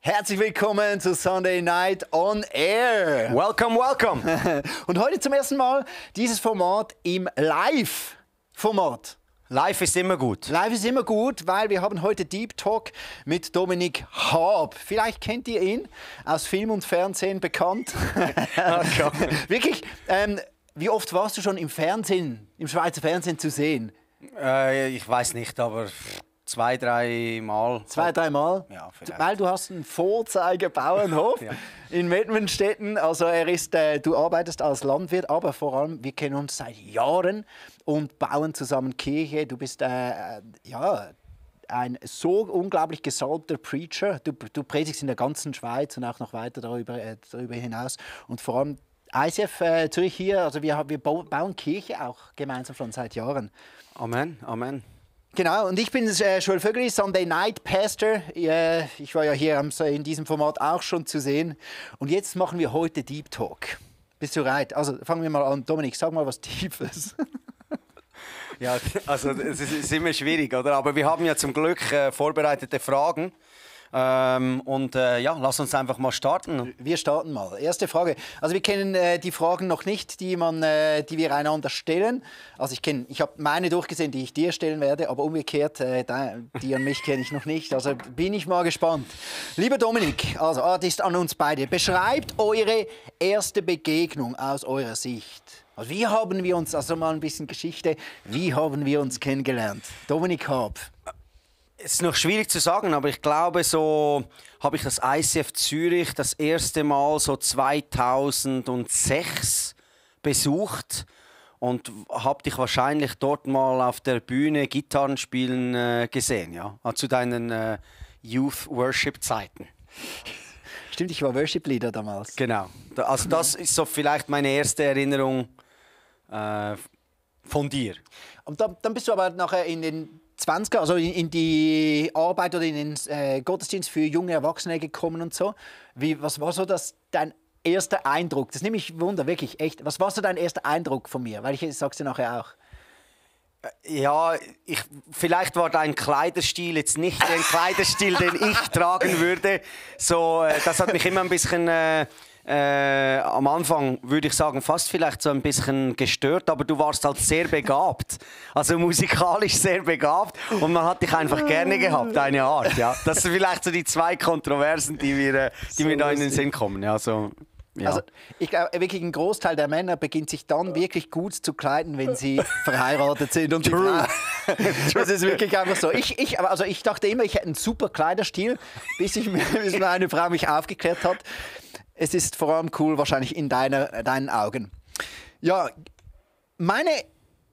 Herzlich willkommen zu Sunday Night on Air. Welcome, welcome. Und heute zum ersten Mal dieses Format im Live-Format. Live ist immer gut. Live ist immer gut, weil wir haben heute Deep Talk mit Dominik Haab. Vielleicht kennt ihr ihn aus Film und Fernsehen bekannt. Wirklich, wie oft warst du schon im Fernsehen, im Schweizer Fernsehen zu sehen? Ich weiß nicht, aber 2-3 Mal. 2-3 Mal? Ja, vielleicht. Weil du hast einen Vorzeigebauernhof Ja. in Mettmenstetten. Also du arbeitest als Landwirt, aber vor allem, wir kennen uns seit Jahren und bauen zusammen Kirche. Du bist ein so unglaublich gesalbter Preacher. Du predigst in der ganzen Schweiz und auch noch weiter darüber hinaus. Und vor allem ICF Zürich hier, also wir bauen Kirche auch gemeinsam schon seit Jahren. Amen, Amen. Genau, und ich bin Joel Vögeli, Sunday Night Pastor. Ich war ja hier in diesem Format auch schon zu sehen. Und jetzt machen wir heute Deep Talk. Bist du bereit? Also fangen wir mal an. Dominik, sag mal was Tiefes. Ja, also es ist immer schwierig, oder? Aber wir haben ja zum Glück vorbereitete Fragen. Lass uns einfach mal starten. Wir starten mal. Erste Frage. Also wir kennen die Fragen noch nicht, die wir einander stellen. Also ich habe meine durchgesehen, die ich dir stellen werde, aber umgekehrt, die an mich kenne ich noch nicht. Also bin ich mal gespannt. Lieber Dominik, also das ist an uns beide. Beschreibt eure erste Begegnung aus eurer Sicht. Also wie haben wir uns, also mal ein bisschen Geschichte, wie haben wir uns kennengelernt? Dominik Haab. Es ist noch schwierig zu sagen, aber ich glaube, so habe ich das ICF Zürich das erste Mal so 2006 besucht und habe dich wahrscheinlich dort mal auf der Bühne Gitarren spielen gesehen, ja, zu deinen Youth Worship Zeiten. Stimmt, ich war Worship Leader damals. Genau, also das ist so vielleicht meine erste Erinnerung von dir. Und dann bist du aber nachher in den 20er, also in die Arbeit oder in den Gottesdienst für junge Erwachsene gekommen und so. Was war so dein erster Eindruck? Das nehme ich Wunder, wirklich, echt. Was war so dein erster Eindruck von mir? Weil ich sag's dir nachher auch. Ja, vielleicht war dein Kleiderstil jetzt nicht der Kleiderstil, den ich tragen würde. So, das hat mich immer ein bisschen am Anfang, würde ich sagen, fast vielleicht so ein bisschen gestört, aber du warst halt sehr begabt. Also musikalisch sehr begabt und man hat dich einfach gerne gehabt, deine Art. Ja. Das sind vielleicht so die zwei Kontroversen, die mir da in den Sinn kommen. Ja, so. Ja. Also ich glaube, wirklich ein Großteil der Männer beginnt sich dann wirklich gut zu kleiden, wenn sie verheiratet sind. Und das ist wirklich einfach so. Ich dachte immer, ich hätte einen super Kleiderstil, bis meine Frau mich aufgeklärt hat. Es ist vor allem cool, wahrscheinlich in deinen Augen. Ja,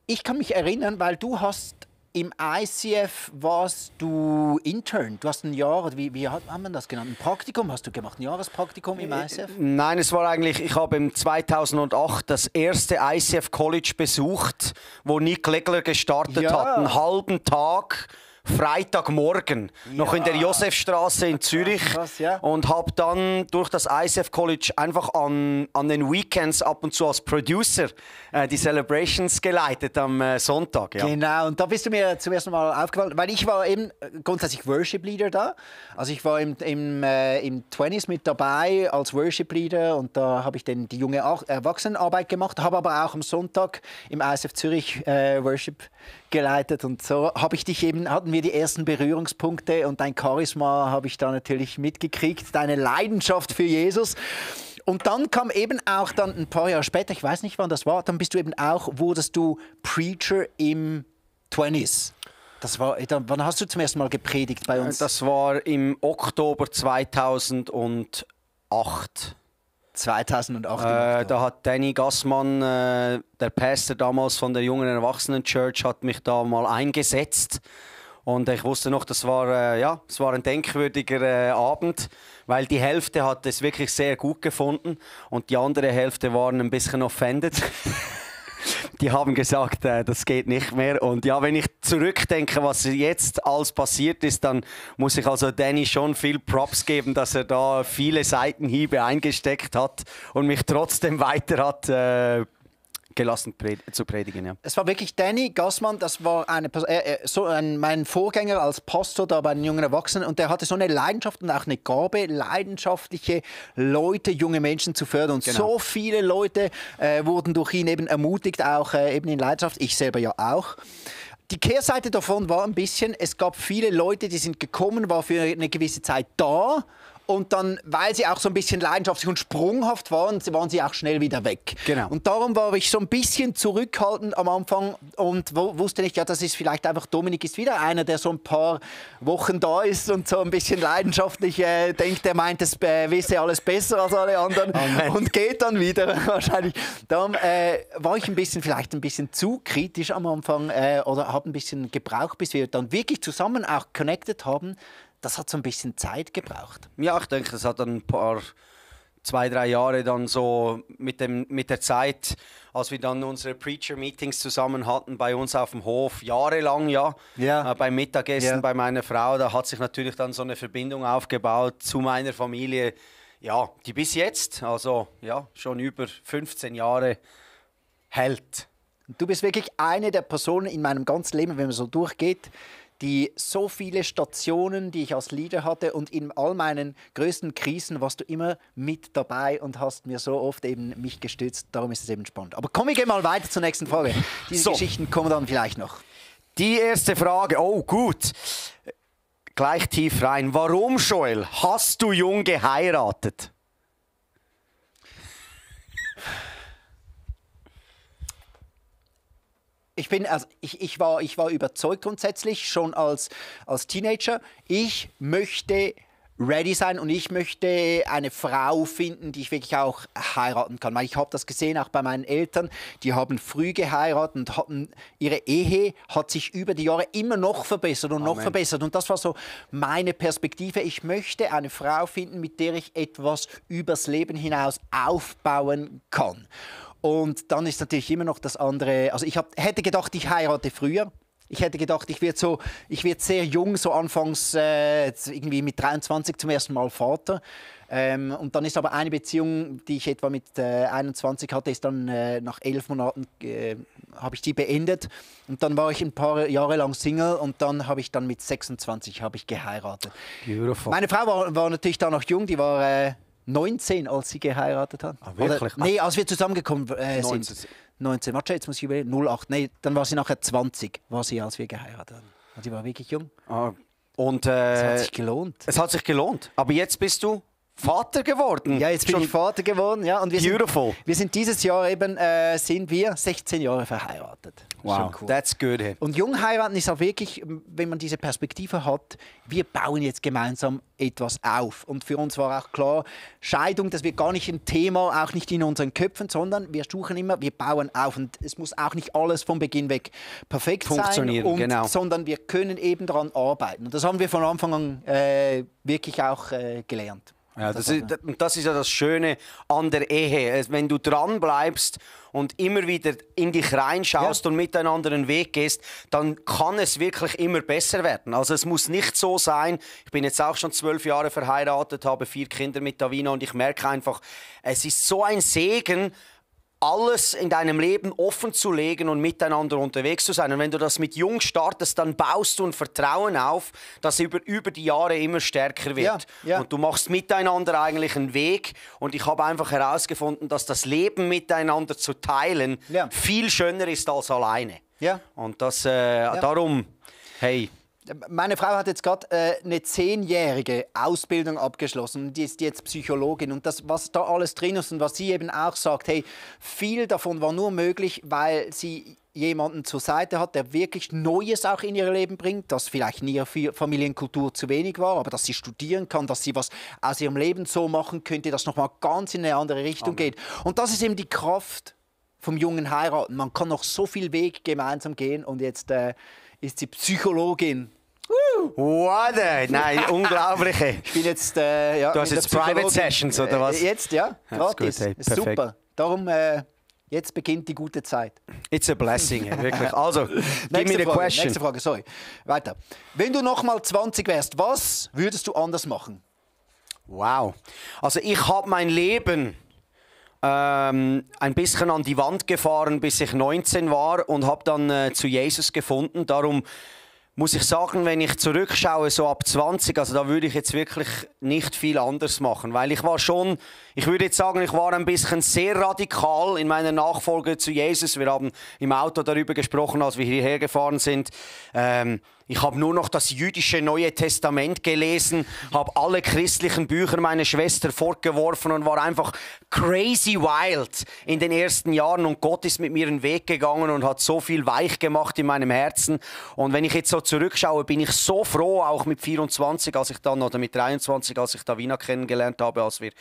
ich kann mich erinnern, weil du hast im ICF warst du Intern. Du hast ein Jahr, wie hat man das genannt? Ein Praktikum hast du gemacht, ein Jahrespraktikum im ICF? Nein, es war eigentlich, ich habe im 2008 das erste ICF College besucht, wo Nick Legler gestartet hat, einen halben Tag. Freitagmorgen, noch in der Josefstraße in Zürich. Krass, ja. Und habe dann durch das ICF College einfach an den Weekends ab und zu als Producer die Celebrations geleitet am Sonntag. Ja. Genau, und da bist du mir zum ersten Mal aufgefallen, weil ich war eben grundsätzlich Worship Leader da. Also ich war im 20s mit dabei als Worship Leader und da habe ich dann die junge Erwachsenenarbeit gemacht, habe aber auch am Sonntag im ICF Zürich Worship geleitet und so hatten wir die ersten Berührungspunkte und dein Charisma habe ich da natürlich mitgekriegt, deine Leidenschaft für Jesus. Und dann kam eben auch dann ein paar Jahre später, ich weiß nicht wann das war, dann wurdest du Preacher im 20s. Wann hast du zum ersten Mal gepredigt bei uns? Das war im Oktober 2008. 2008. Da hat Danny Gassmann, der Pastor damals von der Jungen Erwachsenen Church, hat mich da mal eingesetzt. Und ich wusste noch, es war ein denkwürdiger Abend, weil die Hälfte hat es wirklich sehr gut gefunden und die andere Hälfte waren ein bisschen offended. Die haben gesagt, das geht nicht mehr. Und ja, wenn ich zurückdenke, was jetzt alles passiert ist, dann muss ich also Danny schon viel Props geben, dass er da viele Seitenhiebe eingesteckt hat und mich trotzdem weiter hat gelassen zu predigen. Ja. Es war wirklich Danny Gassmann, das war mein Vorgänger als Pastor da bei den jungen Erwachsenen, und der hatte so eine Leidenschaft und auch eine Gabe, leidenschaftliche Leute, junge Menschen zu fördern. Und so viele Leute wurden durch ihn eben ermutigt, auch eben in Leidenschaft, ich selber ja auch. Die Kehrseite davon war ein bisschen, es gab viele Leute, die sind gekommen, war für eine gewisse Zeit da. Und dann, weil sie auch so ein bisschen leidenschaftlich und sprunghaft waren sie auch schnell wieder weg. Genau. Und darum war ich so ein bisschen zurückhaltend am Anfang und wusste nicht, ja, das ist vielleicht einfach, Dominik ist wieder einer, der so ein paar Wochen da ist und so ein bisschen leidenschaftlich denkt, er meint, es wisse alles besser als alle anderen. Amen. Und geht dann wieder wahrscheinlich. Darum war ich vielleicht ein bisschen zu kritisch am Anfang oder habe ein bisschen gebraucht, bis wir dann wirklich zusammen auch connected haben. Das hat so ein bisschen Zeit gebraucht. Ja, ich denke, es hat ein paar, 2-3 Jahre dann so mit der Zeit, als wir dann unsere Preacher-Meetings zusammen hatten bei uns auf dem Hof, jahrelang beim Mittagessen bei meiner Frau, da hat sich natürlich dann so eine Verbindung aufgebaut zu meiner Familie, ja, die bis jetzt, also ja, schon über 15 Jahre hält. Du bist wirklich eine der Personen in meinem ganzen Leben, wenn man so durchgeht, die so viele Stationen, die ich als Leader hatte, und in all meinen größten Krisen warst du immer mit dabei und hast mir so oft eben mich gestützt. Darum ist es eben spannend. Aber komm, wir gehen mal weiter zur nächsten Frage. Diese Geschichten kommen dann vielleicht noch. Die erste Frage, oh gut, gleich tief rein. Warum, Joel, hast du jung geheiratet? Ich war überzeugt grundsätzlich schon als Teenager. Ich möchte ready sein und ich möchte eine Frau finden, die ich wirklich auch heiraten kann. Weil ich habe das gesehen, auch bei meinen Eltern. Die haben früh geheiratet und ihre Ehe hat sich über die Jahre immer noch verbessert und noch verbessert. Und das war so meine Perspektive. Ich möchte eine Frau finden, mit der ich etwas übers Leben hinaus aufbauen kann. Und dann ist natürlich immer noch das andere. Also ich hätte gedacht, ich heirate früher. Ich hätte gedacht, ich werde sehr jung, so anfangs irgendwie mit 23 zum ersten Mal Vater. Und dann ist aber eine Beziehung, die ich etwa mit 21 hatte, ist dann nach 11 Monaten habe ich die beendet. Und dann war ich ein paar Jahre lang Single und dann habe ich mit 26 habe ich geheiratet. Beautiful. Meine Frau war natürlich da noch jung, die war 19, als sie geheiratet hat. Ah, wirklich? Nee, als wir zusammengekommen sind. 19. Warte, jetzt muss ich überlegen. 08. Nee, dann war sie nachher 20, war sie, als wir geheiratet haben. Und die war wirklich jung. Ah, und, es hat sich gelohnt. Es hat sich gelohnt. Aber jetzt bist du Vater geworden. Ja, jetzt bin ich Vater geworden. Ja, und wir sind dieses Jahr eben 16 Jahre verheiratet. Wow, cool. That's good. Und jung heiraten ist auch wirklich, wenn man diese Perspektive hat, wir bauen jetzt gemeinsam etwas auf. Und für uns war auch klar, Scheidung, das wird gar nicht ein Thema, auch nicht in unseren Köpfen, sondern wir suchen immer, wir bauen auf. Und es muss auch nicht alles vom Beginn weg perfekt funktionieren, sein, sondern wir können eben daran arbeiten. Und das haben wir von Anfang an wirklich auch gelernt. Ja, das ist ja das Schöne an der Ehe. Wenn du dran bleibst und immer wieder in dich reinschaust und miteinander einen Weg gehst, dann kann es wirklich immer besser werden. Also es muss nicht so sein, ich bin jetzt auch schon 12 Jahre verheiratet, habe 4 Kinder mit Davina und ich merke einfach, es ist so ein Segen, alles in deinem Leben offen zu legen und miteinander unterwegs zu sein. Und wenn du das mit jung startest, dann baust du ein Vertrauen auf, das über die Jahre immer stärker wird. Ja. Und du machst miteinander eigentlich einen Weg. Und ich habe einfach herausgefunden, dass das Leben miteinander zu teilen viel schöner ist als alleine. Ja. Und das darum, hey. Meine Frau hat jetzt gerade eine 10-jährige Ausbildung abgeschlossen. Die ist jetzt Psychologin. Und das, was da alles drin ist und was sie eben auch sagt, hey, viel davon war nur möglich, weil sie jemanden zur Seite hat, der wirklich Neues auch in ihr Leben bringt, das vielleicht in ihrer Familienkultur zu wenig war, aber dass sie studieren kann, dass sie was aus ihrem Leben so machen könnte, dass nochmal ganz in eine andere Richtung geht. Und das ist eben die Kraft vom jungen Heiraten. Man kann noch so viel Weg gemeinsam gehen und jetzt ist sie Psychologin. What? Nein, unglaublich. Ich bin jetzt, du hast jetzt Private Sessions, oder was? Jetzt, ja, gratis. Gut, hey, super. Darum, jetzt beginnt die gute Zeit. It's a blessing, wirklich. Also, give me the question. Nächste Frage, sorry. Weiter. Wenn du noch mal 20 wärst, was würdest du anders machen? Wow. Also, ich habe mein Leben ein bisschen an die Wand gefahren, bis ich 19 war und habe dann zu Jesus gefunden. Darum muss ich sagen, wenn ich zurückschaue, so ab 20, also da würde ich jetzt wirklich nicht viel anders machen, weil ich würde jetzt sagen, ich war ein bisschen sehr radikal in meiner Nachfolge zu Jesus. Wir haben im Auto darüber gesprochen, als wir hierher gefahren sind. Ich habe nur noch das jüdische Neue Testament gelesen, habe alle christlichen Bücher meiner Schwester fortgeworfen und war einfach crazy wild in den ersten Jahren. Und Gott ist mit mir einen Weg gegangen und hat so viel weich gemacht in meinem Herzen. Und wenn ich jetzt so zurückschaue, bin ich so froh, auch mit 24, oder mit 23, als ich Davina kennengelernt habe, als wir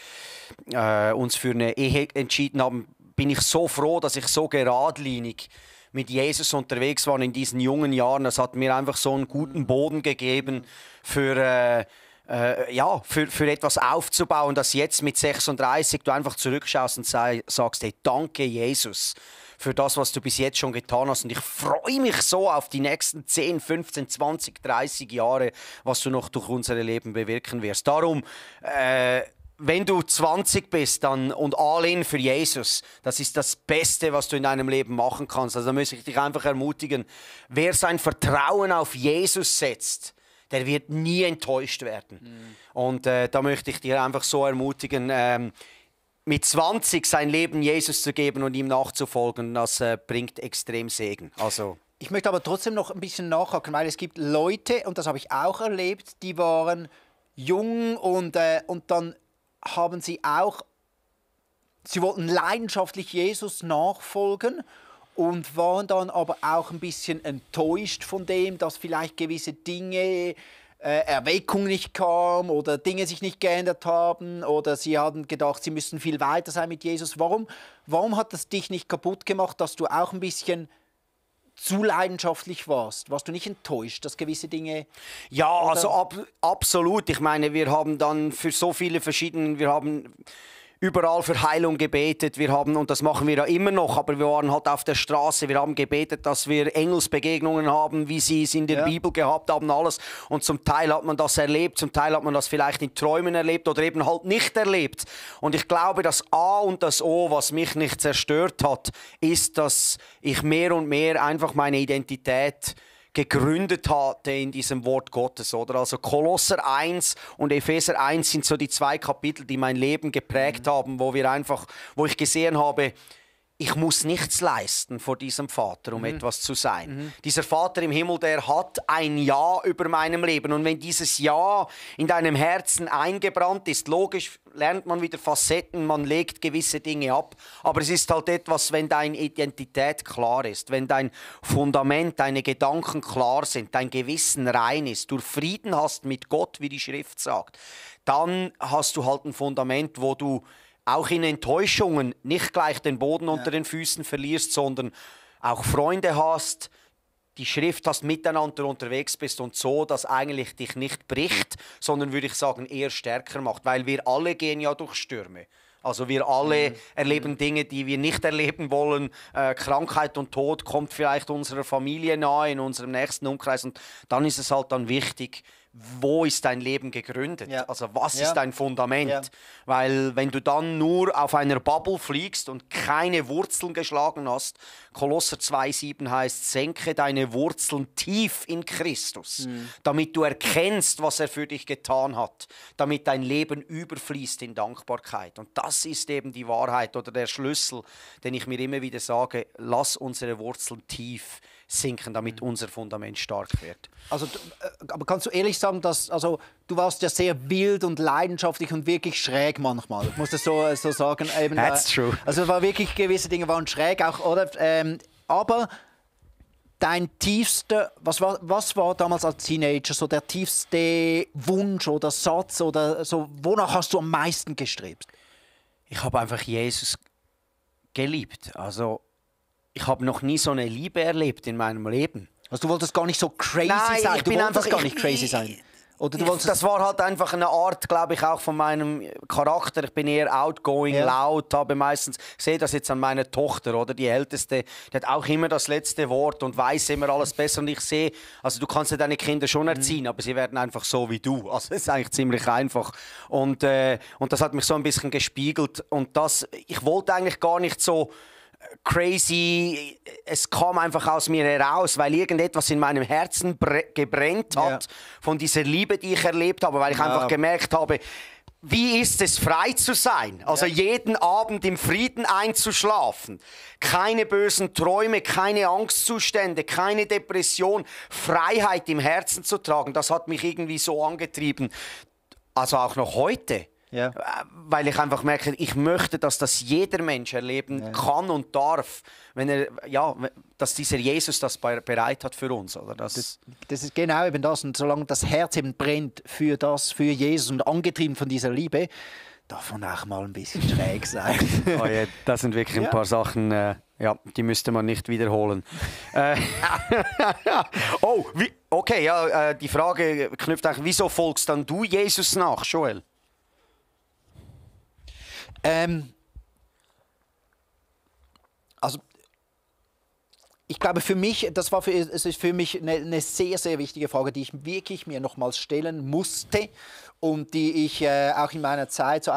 uns für eine Ehe entschieden haben, bin ich so froh, dass ich so geradlinig mit Jesus unterwegs war in diesen jungen Jahren. Das hat mir einfach so einen guten Boden gegeben für etwas aufzubauen, dass jetzt mit 36 du einfach zurückschaust und sagst, hey, danke Jesus für das, was du bis jetzt schon getan hast. Und ich freue mich so auf die nächsten 10, 15, 20, 30 Jahre, was du noch durch unser Leben bewirken wirst. Darum, wenn du 20 bist und all in für Jesus, das ist das Beste, was du in deinem Leben machen kannst. Also da muss ich dich einfach ermutigen, wer sein Vertrauen auf Jesus setzt, der wird nie enttäuscht werden. Und da möchte ich dir einfach so ermutigen, mit 20 sein Leben Jesus zu geben und ihm nachzufolgen, das bringt extrem Segen. Also ich möchte aber trotzdem noch ein bisschen nachhaken, weil es gibt Leute, und das habe ich auch erlebt, die waren jung und dann haben sie wollten leidenschaftlich Jesus nachfolgen und waren dann aber auch ein bisschen enttäuscht von dem, dass vielleicht gewisse Dinge, Erweckung nicht kam oder Dinge sich nicht geändert haben oder sie haben gedacht, sie müssten viel weiter sein mit Jesus. Warum hat das dich nicht kaputt gemacht, dass du auch ein bisschen zu leidenschaftlich warst? Warst du nicht enttäuscht, dass gewisse Dinge... Ja, also absolut. Ich meine, wir haben dann für so viele verschiedene... Wir haben überall für Heilung gebetet. Und das machen wir ja immer noch, aber wir waren halt auf der Straße. Wir haben gebetet, dass wir Engelsbegegnungen haben, wie sie es in der Bibel gehabt haben, alles. Und zum Teil hat man das erlebt, zum Teil hat man das vielleicht in Träumen erlebt oder eben halt nicht erlebt. Und ich glaube, das A und das O, was mich nicht zerstört hat, ist, dass ich mehr und mehr einfach meine Identität gegründet hatte in diesem Wort Gottes, oder? Also Kolosser 1 und Epheser 1 sind so die zwei Kapitel, die mein Leben geprägt haben, wo ich gesehen habe, ich muss nichts leisten vor diesem Vater, um etwas zu sein. Dieser Vater im Himmel, der hat ein Ja über meinem Leben. Und wenn dieses Ja in deinem Herzen eingebrannt ist, logisch lernt man wieder Facetten, man legt gewisse Dinge ab. Aber es ist halt etwas, wenn deine Identität klar ist, wenn dein Fundament, deine Gedanken klar sind, dein Gewissen rein ist, du Frieden hast mit Gott, wie die Schrift sagt, dann hast du halt ein Fundament, wo du auch in Enttäuschungen nicht gleich den Boden unter den Füßen verlierst, sondern auch Freunde hast, die Schrift hast, miteinander unterwegs bist und so, dass eigentlich dich nicht bricht, sondern würde ich sagen eher stärker macht, weil wir alle gehen ja durch Stürme. Also wir alle erleben Dinge, die wir nicht erleben wollen. Krankheit und Tod kommt vielleicht unserer Familie nahe, in unserem nächsten Umkreis. Und dann ist es halt dann wichtig, wo ist dein Leben gegründet? Ja. Also was ist dein Fundament? Ja. Weil wenn du dann nur auf einer Bubble fliegst und keine Wurzeln geschlagen hast, Kolosser 2,7 heißt, senke deine Wurzeln tief in Christus, damit du erkennst, was er für dich getan hat, damit dein Leben überfließt in Dankbarkeit. Und das ist eben die Wahrheit oder der Schlüssel, den ich mir immer wieder sage, lass unsere Wurzeln tief sinken, damit unser Fundament stark wird. Also, aber kannst du ehrlich sagen, dass du warst ja sehr wild und leidenschaftlich und wirklich schräg manchmal. Ich muss das so sagen. Eben, That's true. Also war wirklich gewisse Dinge waren schräg auch, oder? Aber dein tiefster, was war damals als Teenager so der tiefste Wunsch oder Satz oder so? Wonach hast du am meisten gestrebt? Ich habe einfach Jesus geliebt. Also ich habe noch nie so eine Liebe erlebt in meinem Leben. Also du wolltest gar nicht so crazy sein? Du wolltest gar nicht crazy sein? Oder du wolltest... Das war halt einfach eine Art, glaube ich, auch von meinem Charakter. Ich bin eher outgoing, laut, habe meistens, ich sehe das jetzt an meiner Tochter, oder die Älteste, die hat auch immer das letzte Wort und weiß immer alles besser. Und ich sehe, also du kannst ja deine Kinder schon erziehen, aber sie werden einfach so wie du. Also das ist eigentlich ziemlich einfach. Und das hat mich so ein bisschen gespiegelt. Und ich wollte eigentlich gar nicht so crazy, es kam einfach aus mir heraus, weil irgendetwas in meinem Herzen gebrennt hat von dieser Liebe, die ich erlebt habe, weil ich einfach gemerkt habe, wie ist es, frei zu sein? Also jeden Abend im Frieden einzuschlafen. Keine bösen Träume, keine Angstzustände, keine Depression. Freiheit im Herzen zu tragen, das hat mich irgendwie so angetrieben. Also auch noch heute. Ja. Weil ich einfach merke, ich möchte, dass das jeder Mensch erleben kann und darf, dass dieser Jesus das bereit hat für uns. Oder? Das ist genau eben das. Und solange das Herz eben brennt für Jesus und angetrieben von dieser Liebe, darf man auch mal ein bisschen schräg sein. Oh ja, das sind wirklich ein paar Sachen, die müsste man nicht wiederholen. Die Frage knüpft eigentlich, wieso folgst dann du Jesus nach, Joel? Also ich glaube, es ist für mich eine sehr, sehr wichtige Frage, die ich wirklich mir nochmals stellen musste und die ich auch in meiner Zeit, so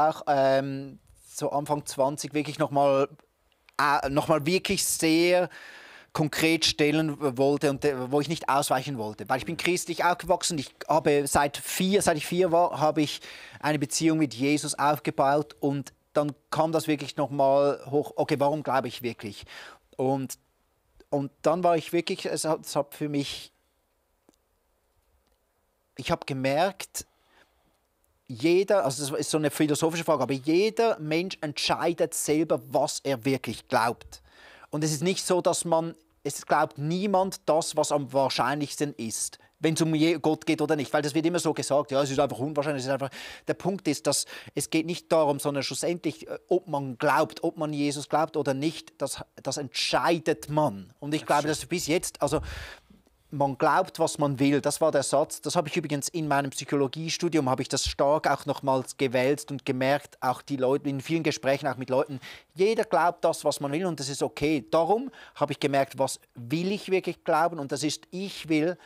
Anfang 20, wirklich nochmal wirklich sehr konkret stellen wollte und wo ich nicht ausweichen wollte. Weil ich bin christlich aufgewachsen. Ich habe seit ich 4 war, habe ich eine Beziehung mit Jesus aufgebaut und dann kam das wirklich nochmal hoch, okay, warum glaube ich wirklich? Und dann war ich wirklich, es hat für mich, ich habe gemerkt, also das ist so eine philosophische Frage, aber jeder Mensch entscheidet selber, was er wirklich glaubt. Und es ist nicht so, es glaubt niemand das, was am wahrscheinlichsten ist, wenn es um Gott geht oder nicht. Weil das wird immer so gesagt, ja, es ist einfach unwahrscheinlich. Der Punkt ist, dass es geht nicht darum, sondern schlussendlich, ob man glaubt, ob man Jesus glaubt oder nicht, das entscheidet man. Und ich glaube, dass bis jetzt, also man glaubt, was man will. Das war der Satz. Das habe ich übrigens in meinem Psychologiestudium, habe ich das stark auch nochmals gewälzt und gemerkt, auch die Leute, in vielen Gesprächen auch mit Leuten, jeder glaubt das, was man will und das ist okay. Darum habe ich gemerkt, was will ich wirklich glauben und das ist, ich will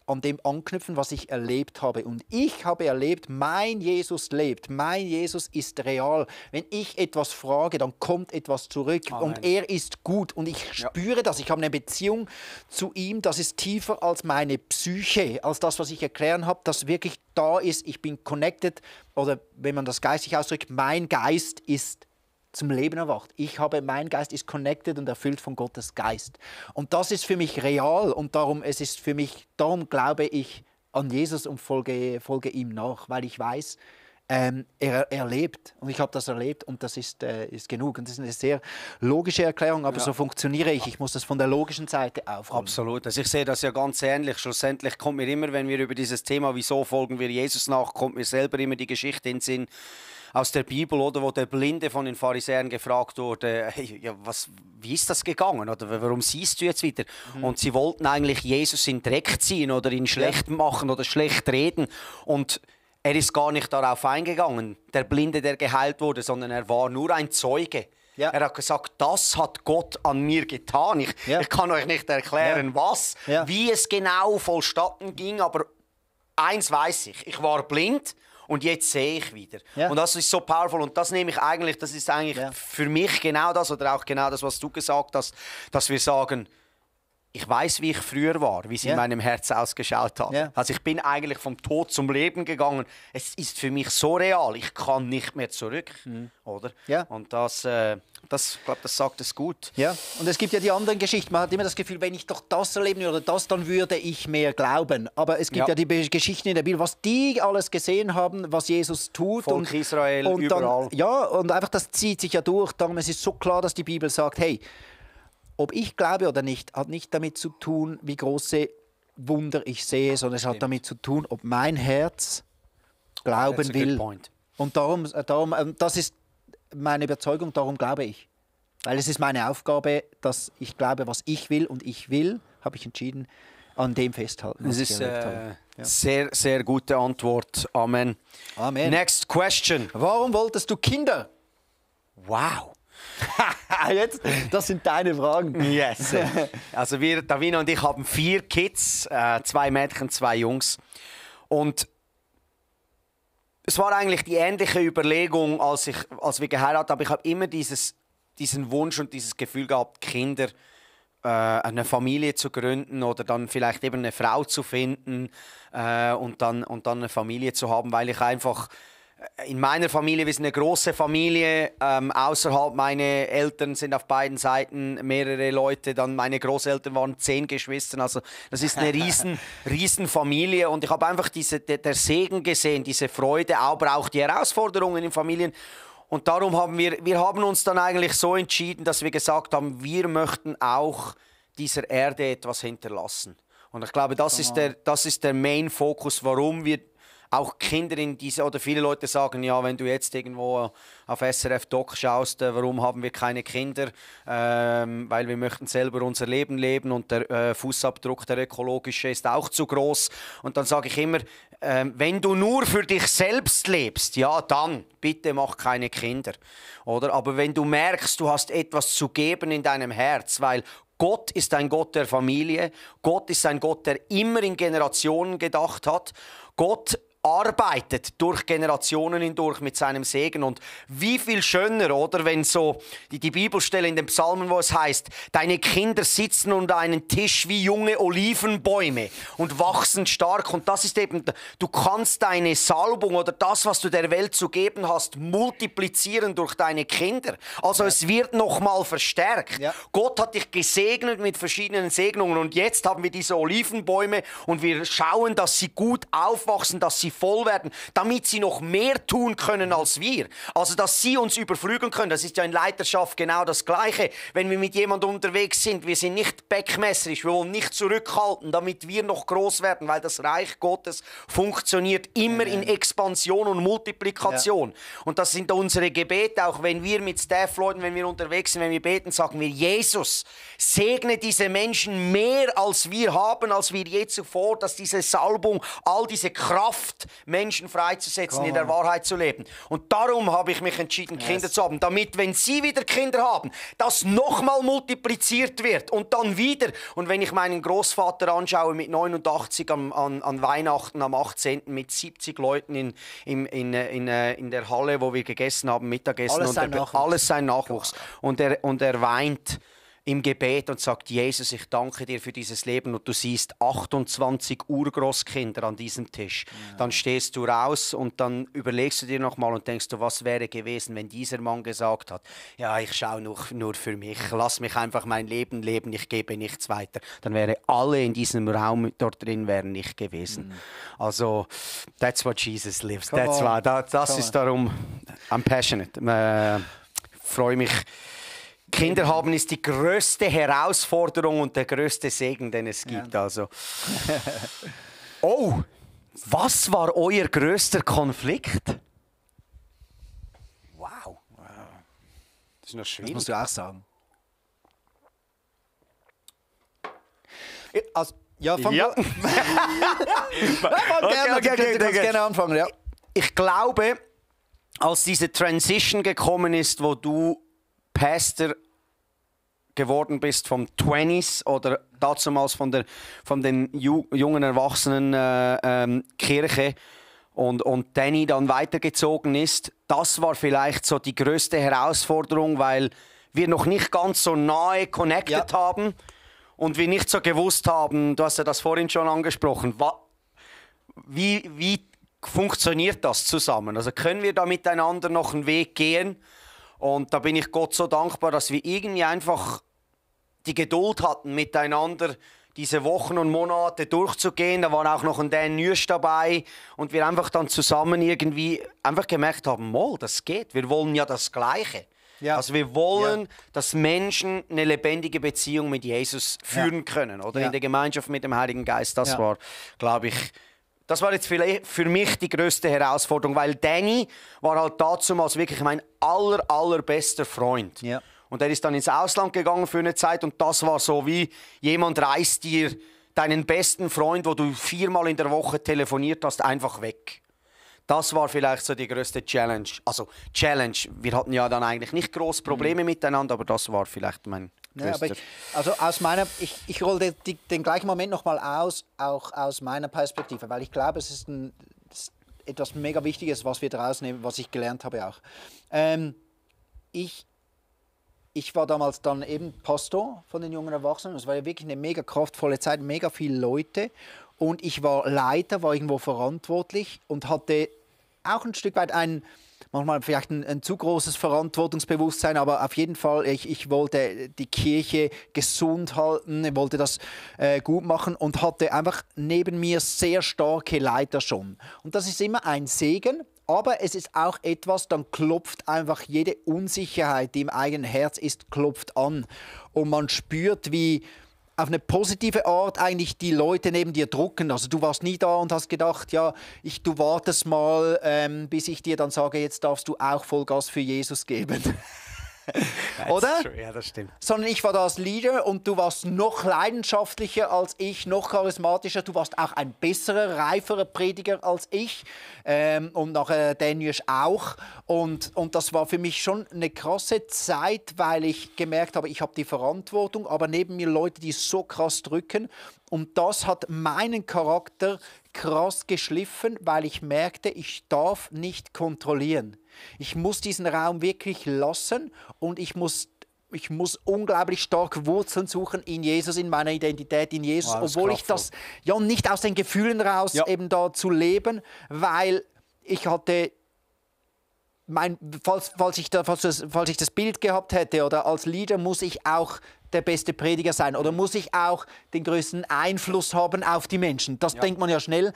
an dem anknüpfen, was ich erlebt habe. Und ich habe erlebt, mein Jesus lebt, mein Jesus ist real. Wenn ich etwas frage, dann kommt etwas zurück. Amen. Und er ist gut. Und ich spüre das. Ich habe eine Beziehung zu ihm, das ist tiefer als meine Psyche, als das, was ich erklären habe, das wirklich da ist. Ich bin connected, oder wenn man das geistig ausdrückt, mein Geist ist zum Leben erwacht. Mein Geist ist connected und erfüllt von Gottes Geist. Und das ist für mich real und darum glaube ich an Jesus und folge ihm nach, weil ich weiß, er lebt und ich habe das erlebt und das ist genug. Und das ist eine sehr logische Erklärung, aber so funktioniere ich. Ich muss das von der logischen Seite aufräumen. Absolut. Also ich sehe das ja ganz ähnlich. Schlussendlich kommt mir immer, wenn wir über dieses Thema, wieso folgen wir Jesus nach, kommt mir selber immer die Geschichte in den Sinn, aus der Bibel, oder, wo der Blinde von den Pharisäern gefragt wurde, hey, wie ist das gegangen? Oder warum siehst du jetzt wieder? Und sie wollten eigentlich Jesus in den Dreck ziehen oder ihn schlecht machen oder schlecht reden. Und er ist gar nicht darauf eingegangen, der Blinde, der geheilt wurde, sondern er war nur ein Zeuge. Ja. Er hat gesagt, das hat Gott an mir getan. Ich kann euch nicht erklären, wie es genau vollstatten ging, aber eins weiß ich war blind. Und jetzt sehe ich wieder. Ja. Und das ist so powerful. Und das das ist eigentlich für mich genau das, oder auch genau das, was du gesagt hast, dass wir sagen, ich weiß, wie ich früher war, wie es in meinem Herz ausgeschaut hat. Ja. Also ich bin eigentlich vom Tod zum Leben gegangen. Es ist für mich so real, ich kann nicht mehr zurück. Oder? Ja. Und ich glaube, das sagt es gut. Ja. Und es gibt ja die anderen Geschichten. Man hat immer das Gefühl, wenn ich doch das erleben würde, dann würde ich mehr glauben. Aber es gibt ja die Geschichten in der Bibel, was die alles gesehen haben, was Jesus tut. Volk Israel, und überall. Dann, und einfach das zieht sich ja durch. Darum es ist so klar, dass die Bibel sagt, hey, ob ich glaube oder nicht, hat nicht damit zu tun, wie große Wunder ich sehe, sondern es hat damit zu tun, ob mein Herz glauben will. Und darum, das ist meine Überzeugung, darum glaube ich. Weil es ist meine Aufgabe, dass ich glaube, was ich will. Und ich will, habe ich entschieden, an dem festhalten. Das ist sehr, sehr gute Antwort. Amen. Amen. Next question. Warum wolltest du Kinder? Wow. Jetzt, das sind deine Fragen. Yes. Also wir, Davina und ich, haben 4 Kids, 2 Mädchen, 2 Jungs. Und es war eigentlich die ähnliche Überlegung, als wir geheiratet haben. Ich habe immer diesen Wunsch und dieses Gefühl gehabt, Kinder, eine Familie zu gründen oder dann vielleicht eben eine Frau zu finden und dann eine Familie zu haben, weil ich einfach in meiner Familie, wir sind eine große Familie, außerhalb meine Eltern sind auf beiden Seiten mehrere Leute, dann meine Großeltern waren 10 Geschwister, also das ist eine riesen Familie und ich habe einfach der Segen gesehen, diese Freude, aber auch die Herausforderungen in Familien. Und darum haben wir haben uns dann eigentlich so entschieden, dass wir gesagt haben, wir möchten auch dieser Erde etwas hinterlassen. Und ich glaube, das ist der Main-Fokus, warum wir auch Kinder in diese, oder viele Leute sagen, ja, wenn du jetzt irgendwo auf SRF Doc schaust, warum haben wir keine Kinder? Weil wir möchten selber unser Leben leben und der Fußabdruck, der ökologische, ist auch zu groß. Und dann sage ich immer, wenn du nur für dich selbst lebst, ja, dann bitte mach keine Kinder. Oder? Aber wenn du merkst, du hast etwas zu geben in deinem Herz, weil Gott ist ein Gott der Familie, Gott ist ein Gott, der immer in Generationen gedacht hat. Gott arbeitet durch Generationen hindurch mit seinem Segen. Und wie viel schöner, oder, wenn so die Bibelstelle in den Psalmen, wo es heißt, deine Kinder sitzen um einen Tisch wie junge Olivenbäume und wachsen stark. Und das ist eben, du kannst deine Salbung oder das, was du der Welt zu geben hast, multiplizieren durch deine Kinder. Also es wird nochmal verstärkt. Ja. Gott hat dich gesegnet mit verschiedenen Segnungen und jetzt haben wir diese Olivenbäume und wir schauen, dass sie gut aufwachsen, dass sie voll werden, damit sie noch mehr tun können als wir. Also, dass sie uns überflügeln können. Das ist ja in Leiterschaft genau das Gleiche. Wenn wir mit jemandem unterwegs sind, wir sind nicht beckmesserisch, wir wollen nicht zurückhalten, damit wir noch groß werden, weil das Reich Gottes funktioniert immer in Expansion und Multiplikation. Ja. Und das sind unsere Gebete, auch wenn wir mit Staff-Leuten, wenn wir unterwegs sind, wenn wir beten, sagen wir, Jesus, segne diese Menschen mehr als wir haben, als wir je zuvor, dass diese Salbung, all diese Kraft, Menschen freizusetzen, in der Wahrheit zu leben. Und darum habe ich mich entschieden, Kinder zu haben, damit, wenn sie wieder Kinder haben, das nochmal multipliziert wird und dann wieder. Und wenn ich meinen Großvater anschaue mit 89 an Weihnachten am 18. mit 70 Leuten in der Halle, wo wir gegessen haben, Mittagessen, alles sein Nachwuchs. Und er weint im Gebet und sagt, Jesus, ich danke dir für dieses Leben. Und du siehst 28 Urgroßkinder an diesem Tisch. Ja. Dann stehst du raus und dann überlegst du dir nochmal und denkst du, was wäre gewesen, wenn dieser Mann gesagt hat, ja, ich schaue nur für mich, lass mich einfach mein Leben leben, ich gebe nichts weiter. Dann wäre alle in diesem Raum dort drin wären nicht gewesen. Also, that's what Jesus lives. Das ist darum, I'm passionate. Freue mich. Kinder haben ist die größte Herausforderung und der größte Segen, den es gibt. Ja. Also. Oh, was war euer größter Konflikt? Wow. Das ist noch schwierig. Das musst du auch sagen. Fang gerne anfangen. Ja. Ich glaube, als diese Transition gekommen ist, wo du Pastor geworden bist vom 20s oder dazumals von den jungen Erwachsenen Kirche und Danny dann weitergezogen ist, das war vielleicht so die größte Herausforderung, weil wir noch nicht ganz so nahe connected haben und wir nicht so gewusst haben, du hast ja das vorhin schon angesprochen, wie funktioniert das zusammen? Also können wir da miteinander noch einen Weg gehen? Und da bin ich Gott so dankbar, dass wir irgendwie einfach die Geduld hatten, miteinander diese Wochen und Monate durchzugehen. Da war auch noch ein Dan Nürsch dabei und wir einfach dann zusammen irgendwie einfach gemerkt haben, das geht. Wir wollen ja das Gleiche. Ja. Also wir wollen, dass Menschen eine lebendige Beziehung mit Jesus führen können. Oder in der Gemeinschaft mit dem Heiligen Geist. Das war, glaube ich, das war jetzt für mich die größte Herausforderung, weil Danny war halt damals wirklich mein allerbester Freund. Ja. Und er ist dann ins Ausland gegangen für eine Zeit und das war so wie, jemand reißt dir deinen besten Freund, wo du 4-mal in der Woche telefoniert hast, einfach weg. Das war vielleicht so die größte Challenge. Also Challenge, wir hatten ja dann eigentlich nicht groß Probleme miteinander, aber das war vielleicht mein größter. Ja, ich rolle den gleichen Moment nochmal aus, auch aus meiner Perspektive, weil ich glaube, es ist etwas mega Wichtiges, was wir daraus nehmen, was ich gelernt habe auch. Ich war damals dann eben Pastor von den jungen Erwachsenen. Es war ja wirklich eine mega kraftvolle Zeit, mega viele Leute. Und ich war Leiter, war irgendwo verantwortlich und hatte auch ein Stück weit manchmal vielleicht ein zu großes Verantwortungsbewusstsein, aber auf jeden Fall, ich wollte die Kirche gesund halten, wollte das gut machen und hatte einfach neben mir sehr starke Leiter schon. Und das ist immer ein Segen. Aber es ist auch etwas, dann klopft einfach jede Unsicherheit, die im eigenen Herz ist, klopft an. Und man spürt, wie auf eine positive Art eigentlich die Leute neben dir drucken. Also du warst nie da und hast gedacht, ja, du wartest mal, bis ich dir dann sage, jetzt darfst du auch Vollgas für Jesus geben. Oder? Ja, das stimmt. Sondern ich war da als Leader und du warst noch leidenschaftlicher als ich, noch charismatischer. Du warst auch ein besserer, reiferer Prediger als ich und nachher Daniel auch. Und das war für mich schon eine krasse Zeit, weil ich gemerkt habe, ich habe die Verantwortung, aber neben mir Leute, die so krass drücken. Und das hat meinen Charakter krass geschliffen, weil ich merkte, ich darf nicht kontrollieren. Ich muss diesen Raum wirklich lassen und ich muss unglaublich stark Wurzeln suchen in Jesus, in meiner Identität in Jesus, obwohl ich das ja nicht aus den Gefühlen raus eben da zu leben, weil ich hatte falls ich das Bild gehabt hätte oder als Leader muss ich auch der beste Prediger sein oder muss ich auch den größten Einfluss haben auf die Menschen. Das denkt man ja schnell.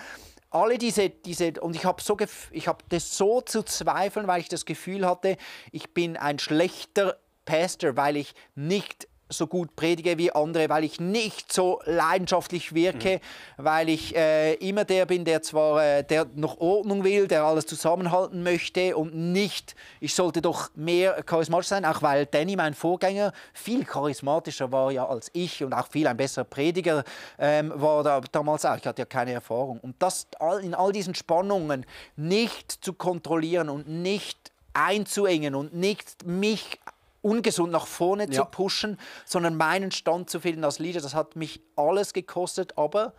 Alle diese und ich habe das so zu zweifeln, weil ich das Gefühl hatte, ich bin ein schlechter Pastor, weil ich nicht so gut predige wie andere, weil ich nicht so leidenschaftlich wirke, weil ich immer der bin, der zwar der noch Ordnung will, der alles zusammenhalten möchte und nicht, ich sollte doch mehr charismatisch sein, auch weil Danny, mein Vorgänger, viel charismatischer war ja als ich und auch viel ein besserer Prediger war da damals auch. Ich hatte ja keine Erfahrung. Und das in all diesen Spannungen nicht zu kontrollieren und nicht einzuengen und nicht mich ungesund nach vorne zu pushen, sondern meinen Stand zu finden als Leader. Das hat mich alles gekostet, aber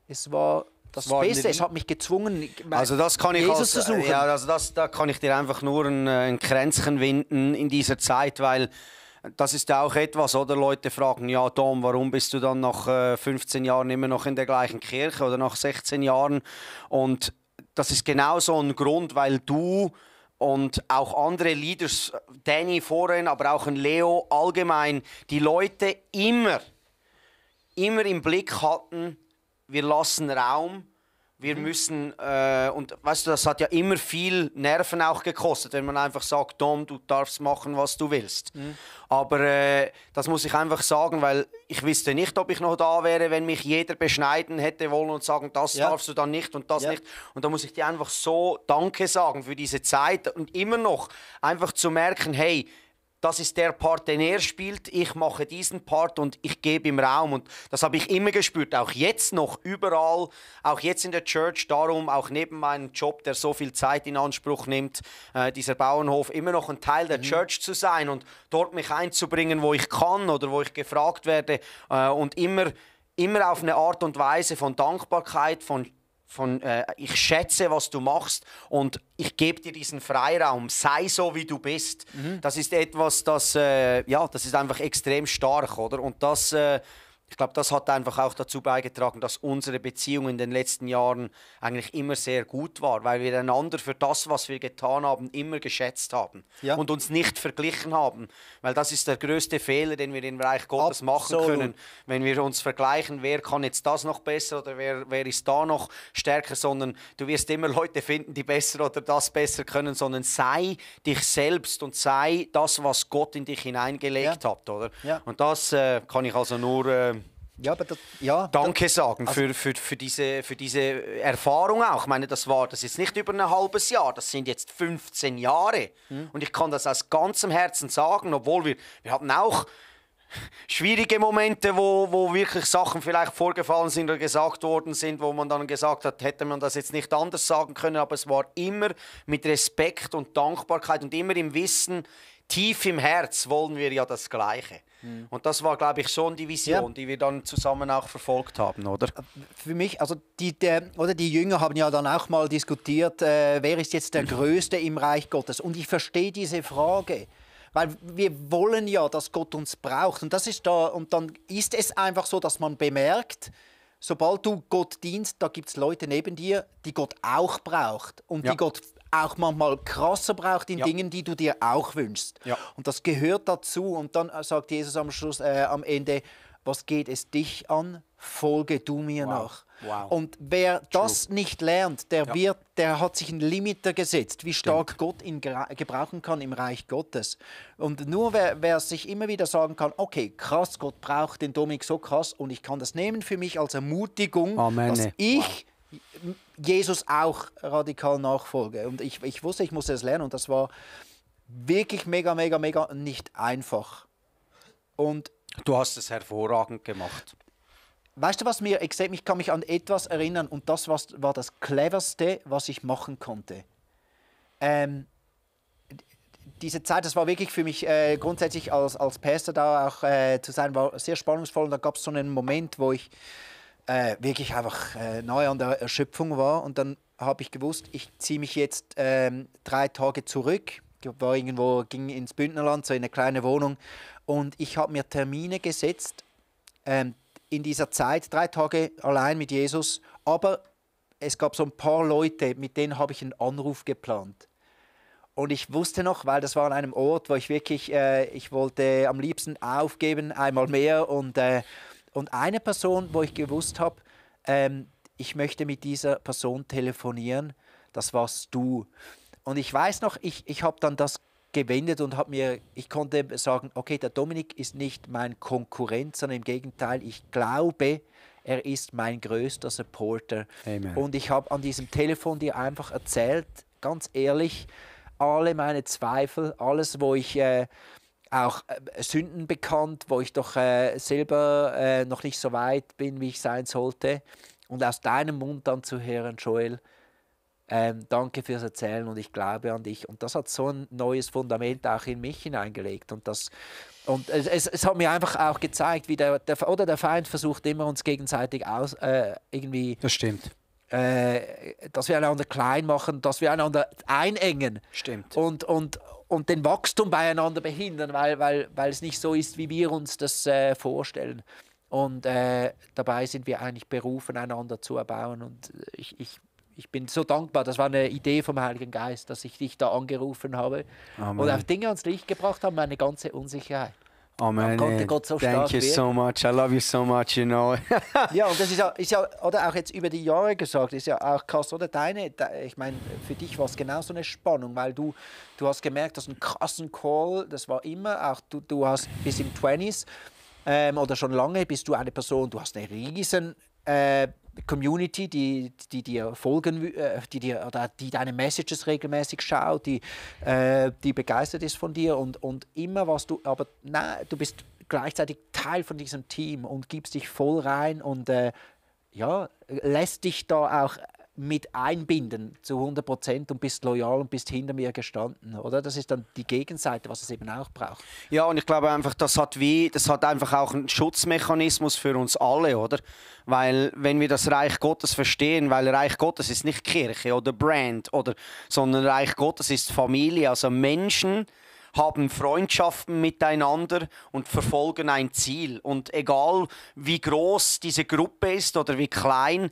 es war das Beste. Es hat mich gezwungen, also das kann ich Jesus zu suchen. Ja, also da kann ich dir einfach nur ein Kränzchen winden in dieser Zeit, weil das ist ja auch etwas, oder? Leute fragen, ja Tom, warum bist du dann nach 15 Jahren immer noch in der gleichen Kirche oder nach 16 Jahren? Und das ist genau so ein Grund, weil du und auch andere Leaders, Danny vorhin, aber auch ein Leo allgemein, die Leute immer im Blick hatten, wir lassen Raum, wir müssen, und weißt du, das hat ja immer viel Nerven auch gekostet, wenn man einfach sagt, Tom, du darfst machen, was du willst. Aber das muss ich einfach sagen, weil ich wüsste nicht, ob ich noch da wäre, wenn mich jeder beschneiden hätte wollen und sagen, das darfst du dann nicht und das nicht. Und da muss ich dir einfach so Danke sagen für diese Zeit und immer noch einfach zu merken, hey, das ist der Part, den er spielt, ich mache diesen Part und ich gebe ihm Raum. Und das habe ich immer gespürt, auch jetzt noch, überall, auch jetzt in der Church, darum auch neben meinem Job, der so viel Zeit in Anspruch nimmt, dieser Bauernhof, immer noch ein Teil der Church zu sein und dort mich einzubringen, wo ich kann oder wo ich gefragt werde und immer auf eine Art und Weise von Dankbarkeit, von ich schätze, was du machst und ich gebe dir diesen Freiraum, sei so, wie du bist. Das ist etwas, das ist einfach extrem stark, oder? Und das, ich glaube, das hat einfach auch dazu beigetragen, dass unsere Beziehung in den letzten Jahren eigentlich immer sehr gut war, weil wir einander für das, was wir getan haben, immer geschätzt haben und uns nicht verglichen haben. Weil das ist der größte Fehler, den wir im Reich Gottes machen können. Wenn wir uns vergleichen, wer kann jetzt das noch besser oder wer ist da noch stärker, sondern du wirst immer Leute finden, die besser oder das besser können, sondern sei dich selbst und sei das, was Gott in dich hineingelegt hat. Oder? Ja. Und das kann ich also nur Danke sagen für diese Erfahrung auch. Ich meine, das ist nicht über ein halbes Jahr, das sind jetzt 15 Jahre. Und ich kann das aus ganzem Herzen sagen, obwohl wir hatten auch schwierige Momente, wo wirklich Sachen vielleicht vorgefallen sind oder gesagt worden sind, wo man dann gesagt hat, hätte man das jetzt nicht anders sagen können, aber es war immer mit Respekt und Dankbarkeit und immer im Wissen, tief im Herz wollen wir ja das Gleiche. Und das war, glaube ich, schon die Vision, die wir dann zusammen auch verfolgt haben, oder? Für mich, also die Jünger haben ja dann auch mal diskutiert, wer ist jetzt der Größte im Reich Gottes? Und ich verstehe diese Frage. Weil wir wollen ja, dass Gott uns braucht. Und das ist da, und dann ist es einfach so, dass man bemerkt, sobald du Gott dienst, da gibt es Leute neben dir, die Gott auch braucht. Und die Gott auch manchmal krasser braucht in Dingen, die du dir auch wünschst. Ja. Und das gehört dazu. Und dann sagt Jesus am Schluss, am Ende, was geht es dich an? Folge du mir nach. Wow. Und wer das nicht lernt, der hat sich ein Limiter gesetzt, wie stark Gott ihn gebrauchen kann im Reich Gottes. Und nur wer sich immer wieder sagen kann, okay, krass, Gott braucht den Dominik so krass und ich kann das nehmen für mich als Ermutigung, dass ich Jesus auch radikal nachfolge. Und ich wusste, ich musste das lernen und das war wirklich mega, mega, mega nicht einfach. Und du hast es hervorragend gemacht. Weißt du, was mir extrem, ich kann mich an etwas erinnern und das war das Cleverste, was ich machen konnte. Diese Zeit, das war wirklich für mich grundsätzlich als Pastor da auch zu sein, war sehr spannungsvoll. Und da gab es so einen Moment, wo ich wirklich einfach nahe an der Erschöpfung war. Und dann habe ich gewusst, ich ziehe mich jetzt 3 Tage zurück. Ich war irgendwo, ging ins Bündnerland, so in eine kleine Wohnung. Und ich habe mir Termine gesetzt, in dieser Zeit, 3 Tage allein mit Jesus. Aber es gab so ein paar Leute, mit denen habe ich einen Anruf geplant. Und ich wusste noch, weil das war an einem Ort, wo ich wirklich, ich wollte am liebsten aufgeben, einmal mehr. Und eine Person, wo ich gewusst habe, ich möchte mit dieser Person telefonieren, das warst du. Und ich weiß noch, ich habe dann das gewendet und ich konnte sagen, okay, der Dominik ist nicht mein Konkurrent, sondern im Gegenteil, ich glaube, er ist mein größter Supporter. Amen. Und ich habe an diesem Telefon dir einfach erzählt, ganz ehrlich, alle meine Zweifel, alles, wo ich auch Sünden bekannt, wo ich doch selber noch nicht so weit bin, wie ich sein sollte. Und aus deinem Mund dann zu hören, Joel, danke fürs Erzählen und ich glaube an dich. Und das hat so ein neues Fundament auch in mich hineingelegt. Und es hat mir einfach auch gezeigt, wie der Feind versucht immer, uns gegenseitig irgendwie... Das stimmt. Dass wir einander klein machen, dass wir einander einengen. Stimmt. Und den Wachstum beieinander behindern, weil es nicht so ist, wie wir uns das vorstellen. Und dabei sind wir eigentlich berufen, einander zu erbauen. Und ich bin so dankbar, das war eine Idee vom Heiligen Geist, dass ich dich da angerufen habe. Amen. Und auch Dinge ans Licht gebracht haben, meine ganze Unsicherheit. Amen. Konnte Gott so stark Thank you so much. I love you so much, you know. Ja, und das ist ja, oder auch jetzt über die Jahre gesagt, ist ja auch krass, oder ich meine, für dich war es genauso eine Spannung, weil du hast gemerkt, dass einen krassen Call, das war immer, auch du hast bis im 20s oder schon lange bist du eine Person, du hast eine riesen Community, die dir folgen, die deine Messages regelmäßig schaut, die begeistert ist von dir und immer was du, aber nein, du bist gleichzeitig Teil von diesem Team und gibst dich voll rein und lässt dich da auch mit einbinden zu 100% und bist loyal und bist hinter mir gestanden, oder? Das ist dann die Gegenseite, was es eben auch braucht. Ja, und ich glaube einfach, das hat einfach auch einen Schutzmechanismus für uns alle, oder? Weil, wenn wir das Reich Gottes verstehen, weil Reich Gottes ist nicht Kirche oder Brand, sondern Reich Gottes ist Familie, also Menschen haben Freundschaften miteinander und verfolgen ein Ziel. Und egal, wie groß diese Gruppe ist oder wie klein,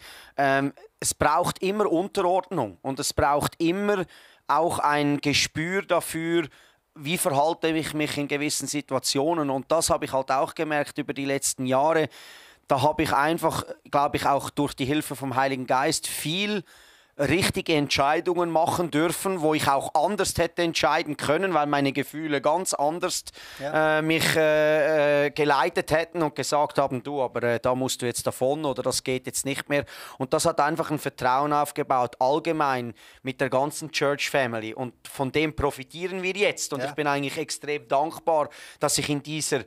es braucht immer Unterordnung und es braucht immer auch ein Gespür dafür, wie verhalte ich mich in gewissen Situationen. Und das habe ich halt auch gemerkt über die letzten Jahre. Da habe ich einfach, glaube ich, auch durch die Hilfe vom Heiligen Geist viel richtige Entscheidungen machen dürfen, wo ich auch anders hätte entscheiden können, weil meine Gefühle ganz anders mich geleitet hätten und gesagt haben, du, aber da musst du jetzt davon oder das geht jetzt nicht mehr. Und das hat einfach ein Vertrauen aufgebaut, allgemein mit der ganzen Church Family. Und von dem profitieren wir jetzt. Und ich bin eigentlich extrem dankbar, dass ich in dieser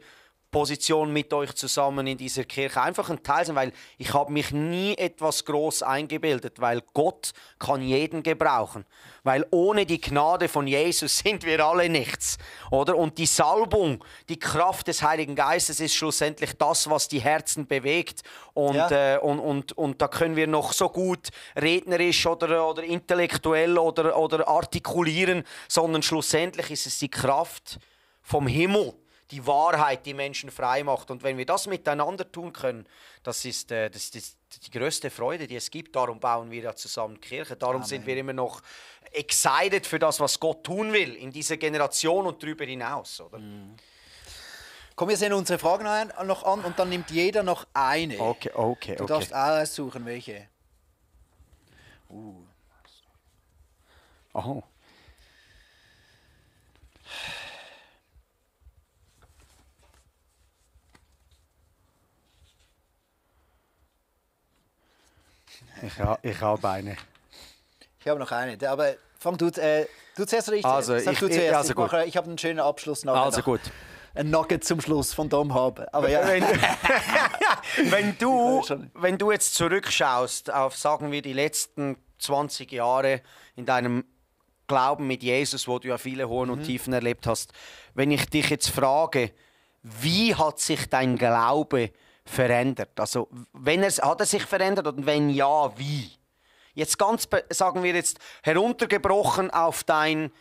Position mit euch zusammen in dieser Kirche. Einfach ein Teil sein, weil ich habe mich nie etwas groß eingebildet, weil Gott kann jeden gebrauchen. Weil ohne die Gnade von Jesus sind wir alle nichts, oder? Und die Salbung, die Kraft des Heiligen Geistes ist schlussendlich das, was die Herzen bewegt. Und, und da können wir noch so gut rednerisch oder intellektuell oder artikulieren, sondern schlussendlich ist es die Kraft vom Himmel, die Wahrheit, die Menschen frei macht. Und wenn wir das miteinander tun können, das ist die größte Freude, die es gibt. Darum bauen wir ja zusammen Kirche. Darum Amen. sind wir immer noch excited für das, was Gott tun will in dieser Generation und darüber hinaus. Oder? Komm, wir sehen unsere Fragen noch an und dann nimmt jeder noch eine. Okay. Du darfst aussuchen, welche. Oh. Ich habe eine. Ich habe noch eine, aber fang du zuerst oder ich Also, zuerst? Sag du ich- zuerst. also gut. Ich habe einen schönen Abschluss nachher. Also gut. Ein Nugget zum Schluss von Dom habe. Aber ja. Wenn du jetzt zurückschaust auf, sagen wir, die letzten 20 Jahre in deinem Glauben mit Jesus, wo du ja viele Hohen und Tiefen erlebt hast, wenn ich dich jetzt frage, wie hat sich dein Glaube verändert? Also, hat er sich verändert und wenn ja, wie? Jetzt ganz, sagen wir jetzt, heruntergebrochen auf dein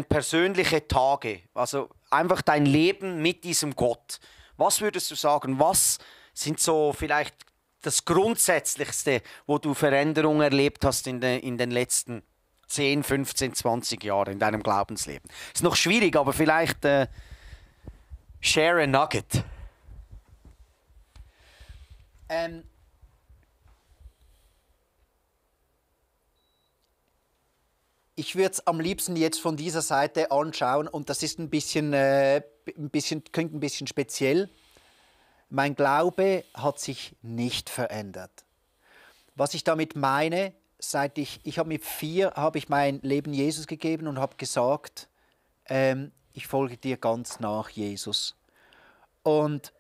persönliche Tage, also einfach dein Leben mit diesem Gott. Was würdest du sagen, was sind so vielleicht das Grundsätzlichste, wo du Veränderungen erlebt hast in den letzten 10, 15, 20 Jahren in deinem Glaubensleben? Ist noch schwierig, aber vielleicht share a nugget. Ich würde es am liebsten jetzt von dieser Seite anschauen und das ist klingt ein bisschen speziell. Mein Glaube hat sich nicht verändert. Was ich damit meine, seit ich habe mit 4 habe ich mein Leben Jesus gegeben und habe gesagt, ich folge dir ganz nach, Jesus. Und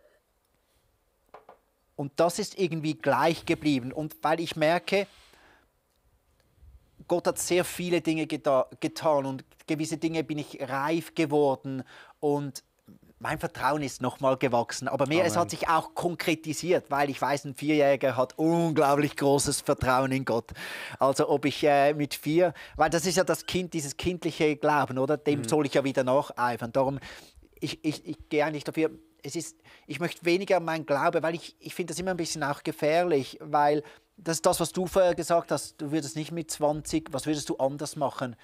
das ist irgendwie gleich geblieben. Und weil ich merke, Gott hat sehr viele Dinge getan und gewisse Dinge bin ich reif geworden und mein Vertrauen ist nochmal gewachsen. Aber mehr, es hat sich auch konkretisiert, weil ich weiß, ein 4-Jähriger hat unglaublich großes Vertrauen in Gott. Also ob ich mit 4, weil das ist ja das Kind, dieses kindliche Glauben, oder? Dem soll ich ja wieder nacheifern. Darum, ich gehe eigentlich dafür, ich möchte weniger mein Glaube, weil ich finde das immer ein bisschen auch gefährlich, weil das ist das, was du vorher gesagt hast, du würdest nicht mit 20, was würdest du anders machen?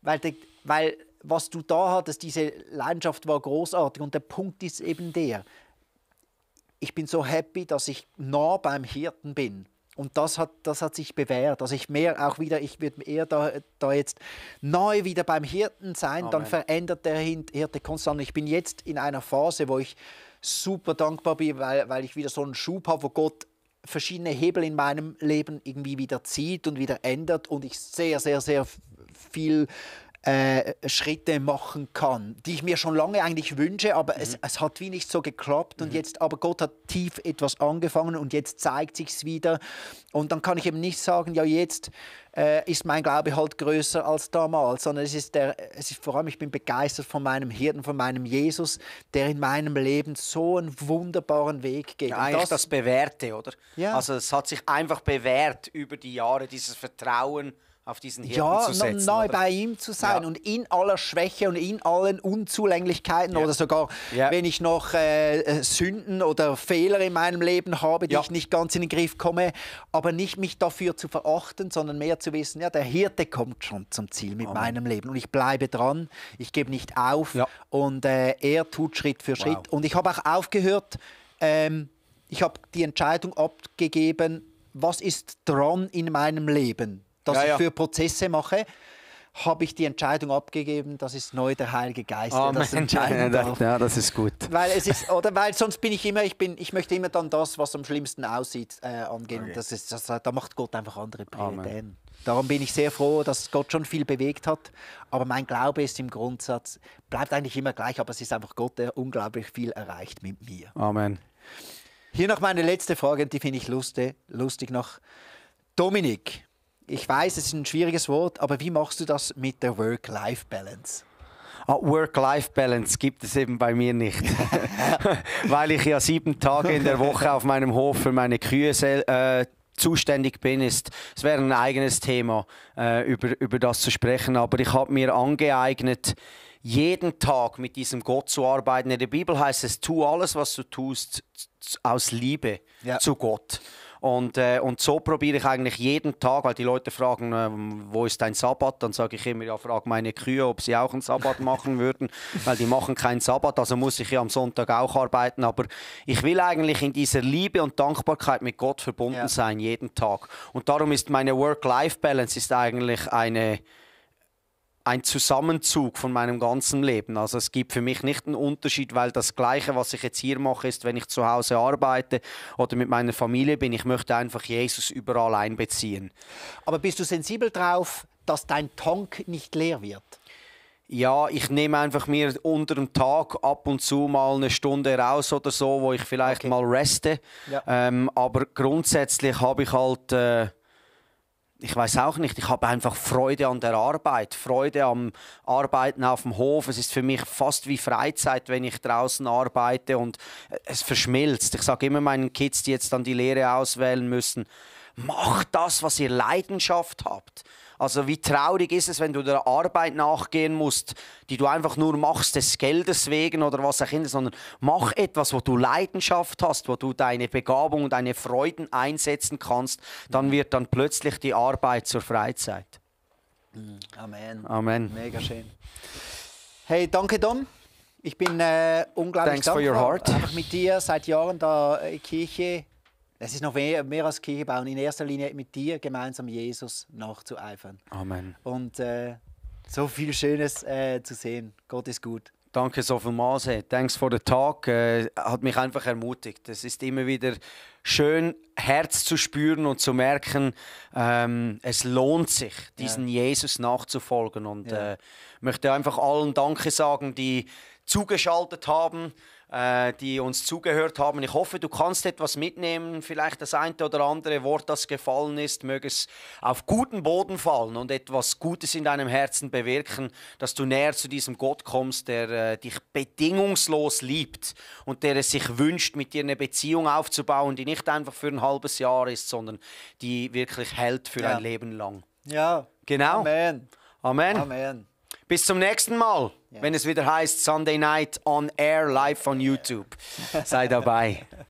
Weil was du da hattest, diese Leidenschaft war großartig und der Punkt ist eben der, ich bin so happy, dass ich nah beim Hirten bin. Und das hat sich bewährt. Also ich würde eher da jetzt neu wieder beim Hirten sein, dann verändert der Hirte konstant. Ich bin jetzt in einer Phase, wo ich super dankbar bin, weil ich wieder so einen Schub habe, wo Gott verschiedene Hebel in meinem Leben irgendwie wieder zieht und wieder ändert und ich sehr, sehr, sehr viel Schritte machen kann, die ich mir schon lange eigentlich wünsche, aber es hat wie nicht so geklappt und jetzt, aber Gott hat tief etwas angefangen und jetzt zeigt sich's wieder und dann kann ich eben nicht sagen, ja jetzt ist mein Glaube halt größer als damals, sondern es ist vor allem, ich bin begeistert von meinem Hirten, von meinem Jesus, der in meinem Leben so einen wunderbaren Weg geht. Ja, eigentlich das Bewährte, oder? Ja. Also es hat sich einfach bewährt über die Jahre, dieses Vertrauen auf diesen Hirten zu setzen. Nahe oder? bei ihm zu sein Ja. und in aller Schwäche und in allen Unzulänglichkeiten oder sogar, wenn ich noch Sünden oder Fehler in meinem Leben habe, die ich nicht ganz in den Griff komme, aber nicht mich dafür zu verachten, sondern mehr zu wissen, ja, der Hirte kommt schon zum Ziel mit meinem Leben und ich bleibe dran, ich gebe nicht auf und er tut Schritt für Schritt. Und ich habe auch aufgehört, ich habe die Entscheidung abgegeben, was ist dran in meinem Leben, dass ich für Prozesse mache, habe ich die Entscheidung abgegeben, das ist neu der Heilige Geist, der das entscheiden darf. Ja, das ist gut. Weil sonst bin ich immer, ich möchte immer dann das, was am schlimmsten aussieht, angehen. Und da macht Gott einfach andere Prioritäten. Darum bin ich sehr froh, dass Gott schon viel bewegt hat. Aber mein Glaube ist im Grundsatz, bleibt eigentlich immer gleich, aber es ist einfach Gott, der unglaublich viel erreicht mit mir. Amen. Hier noch meine letzte Frage, die finde ich lustig noch. Dominik, ich weiß, es ist ein schwieriges Wort, aber wie machst du das mit der Work-Life-Balance? Work-Life-Balance gibt es eben bei mir nicht, weil ich ja 7 Tage in der Woche auf meinem Hof für meine Kühe zuständig bin. Es wäre ein eigenes Thema, über das zu sprechen, aber ich habe mir angeeignet, jeden Tag mit diesem Gott zu arbeiten. In der Bibel heißt es, tu alles, was du tust, aus Liebe zu Gott. Und so probiere ich eigentlich jeden Tag, weil die Leute fragen, wo ist dein Sabbat? Dann sage ich immer, ja, frag meine Kühe, ob sie auch einen Sabbat machen würden, weil die machen keinen Sabbat, also muss ich ja am Sonntag auch arbeiten. Aber ich will eigentlich in dieser Liebe und Dankbarkeit mit Gott verbunden sein, jeden Tag. Und darum ist meine Work-Life-Balance ist eigentlich ein Zusammenzug von meinem ganzen Leben. Also es gibt für mich nicht einen Unterschied, weil das Gleiche, was ich jetzt hier mache, ist, wenn ich zu Hause arbeite oder mit meiner Familie bin. Ich möchte einfach Jesus überall einbeziehen. Aber bist du sensibel drauf, dass dein Tank nicht leer wird? Ja, ich nehme einfach mir unter dem Tag ab und zu mal eine Stunde raus oder so, wo ich vielleicht mal reste. Ja. Aber grundsätzlich habe ich halt... ich weiß auch nicht, ich habe einfach Freude an der Arbeit, Freude am Arbeiten auf dem Hof. Es ist für mich fast wie Freizeit, wenn ich draußen arbeite und es verschmilzt. Ich sage immer meinen Kids, die jetzt dann die Lehre auswählen müssen, macht das, was ihr Leidenschaft habt. Also wie traurig ist es, wenn du der Arbeit nachgehen musst, die du einfach nur machst des Geldes wegen oder was auch immer, sondern mach etwas, wo du Leidenschaft hast, wo du deine Begabung und deine Freuden einsetzen kannst, dann wird dann plötzlich die Arbeit zur Freizeit. Amen. Amen. Mega schön. Hey, danke Dom. Ich bin unglaublich Thanks for your dankbar, heart. einfach mit dir seit Jahren da Kirche. Es ist noch mehr als Kirche bauen, in erster Linie mit dir gemeinsam Jesus nachzueifern. Amen. Und so viel Schönes zu sehen. Gott ist gut. Danke so vielmals. Thanks for the talk. Hat mich einfach ermutigt. Es ist immer wieder schön, Herz zu spüren und zu merken, es lohnt sich, diesen Jesus nachzufolgen. Und möchte einfach allen Danke sagen, die zugeschaltet haben, die uns zugehört haben. Ich hoffe, du kannst etwas mitnehmen, vielleicht das eine oder andere Wort, das gefallen ist, möge es auf guten Boden fallen und etwas Gutes in deinem Herzen bewirken, dass du näher zu diesem Gott kommst, der dich bedingungslos liebt und der es sich wünscht, mit dir eine Beziehung aufzubauen, die nicht einfach für ein halbes Jahr ist, sondern die wirklich hält für ein Leben lang. Ja, genau. Amen. Amen. Amen. Bis zum nächsten Mal, wenn es wieder heißt Sunday Night on Air live on YouTube. Sei dabei.